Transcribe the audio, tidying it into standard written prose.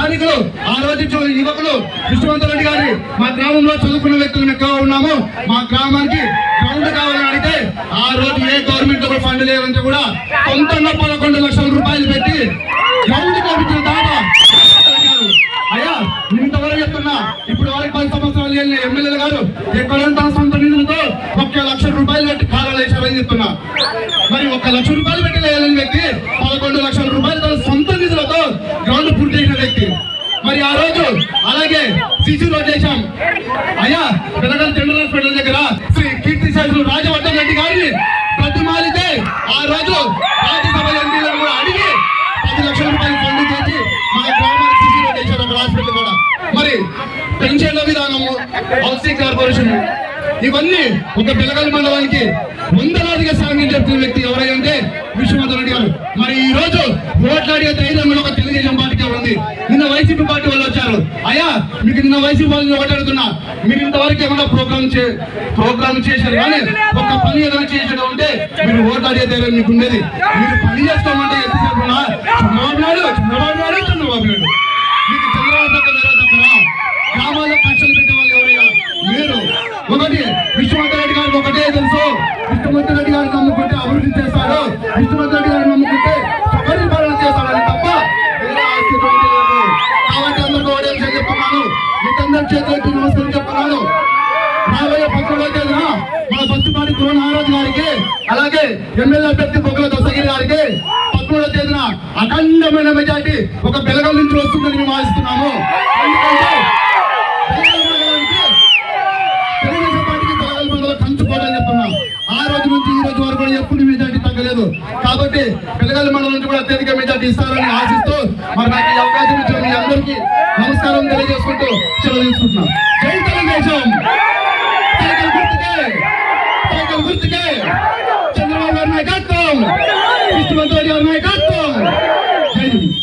స్థానికులు ఆ రోజు యువకులు విష్ణువంత్ రెడ్డి గారి మా గ్రామంలో చదువుకున్న వ్యక్తులు ఎక్కువ ఉన్నాము, మా గ్రామానికి గ్రౌండ్ కావాలని అడిగితే ఆ రోజు ఏ గవర్నమెంట్ ఫండ్ లేదంటే కూడా సొంతంగా 11 లక్షల రూపాయలు పెట్టి గ్రౌండ్ కల్పించిన దాకా అయ్యా ఇంతవరకు చెప్తున్నా. ఇప్పుడు వరకు 10 సంవత్సరాలు ఎమ్మెల్యేలు గారు ఎక్కడంతా సొంత నిధులతో 1 లక్ష రూపాయలు పెట్టి కాలాలు వేశారని చెప్తున్నా. మరి 1 లక్ష రూపాయలు పెట్టి వేయాలని వ్యక్తి 11 లక్షల రూపాయలు తన సొంత నిధులతో గ్రౌండ్ పూర్తి చేసిన వ్యక్తి. మరి ఆ రోజు అలాగే సిసి రోడ్ చేశాం. అయ్యా పెద్దగల్ జనరల్ హాస్పిటల్ దగ్గర శ్రీ కీర్తి శాస్త్రులు రాజవర్ధన్ రెడ్డి గారిని ప్రతిమాలితే ఆ రోజు రాజ్యసభ ఎంపీలను కూడా అడిగి 10 లక్షల రూపాయలు ఫండ్ చేసి మా గ్రామానికి సిసి రోడ్ చేశారు అక్కడ హాస్పిటల్ కూడా. మరి పెన్షన్ల విధానము, హౌసింగ్ కార్పొరేషన్, ఇవన్నీ ఒక బెలగల్ మండలానికి వందలాదిగా సాయం చెప్తున్న వ్యక్తి ఎవరైతే విష్ణువంత్ రెడ్డి గారు. మరి ఈ రోజు ఓట్లాడే ధైర్యం ఒక తెలుగుదేశం పార్టీకి ఉంది. నిన్న వైసీపీ పార్టీ వాళ్ళు వచ్చారు. అయ్యా మీకు నిన్న వైసీపీ వాళ్ళు ఓటాడుతున్నా, మీరు ఇంతవరకు ఏమైనా ప్రోగ్రామ్ చేశారు కానీ ఒక పని ఏదైనా చేసేది ఉంటే మీరు ఓట్లాడే ధైర్యం మీకు ఉండేది. మీరు పని చేస్తామంటే ఎంతసేపు చంద్రబాబు నాయుడు మీకు చంద్రబాబు దగ్గర గ్రామాల్లో కక్షలు పెట్టే వాళ్ళు ఎవరయ్యా మీరు? ఒకటి విష్ణువంత్ రెడ్డి గారికి ఒకటే తెలుసు, విష్ణువంత్ రెడ్డి గారిని నమ్ముకుంటే అభివృద్ధి చేస్తాడు, విష్ణువంత్ రెడ్డి గారిని నమ్ముకుంటే పరిపాలన చేస్తాడని తప్ప వేరే ఆస్తి లేదు. కాబట్టి అందరికీ ఓడేసి చెప్తున్నాను, మీకందరి చేతులకి నమస్కారం చెప్తున్నాను. రాబోయే 11వ తేదీన మన బస్సుపాటి నాగరాజు గారికి అలాగే ఎమ్మెల్యే అభ్యర్థి బొగ్గల దస్తగిరి గారికి 11వ తేదీన అఖండమైన మెజార్టీ ఒక బెలగల్ నుంచి వస్తుందని మేము ఆశిస్తున్నాము. ఎందుకంటే తెలుగుదేశం పార్టీకి బెలగల్ మండలం కంచుకోవడం చెప్తున్నాం. ఆ రోజు నుంచి ఈ రోజు వరకు ఎప్పుడు మెజార్టీ తగ్గలేదు. కాబట్టి బెలగల్ మండలం నుంచి కూడా అత్యధిక మెజార్టీ ఇస్తారని ఆశిస్తూ మరి నాకు ఈ అవకాశం ఇచ్చిన మీ అందరికీ నమస్కారం తెలియజేసుకుంటూ సెలవు తీసుకుంటున్నాం. జై తెలుగుదేశం. సైకిల్ గుర్తుకే చంద్రబాబు గారి నాయకత్వం, విష్ణువంత్ రెడ్డి గారి నాయకత్వం. జై హింద్.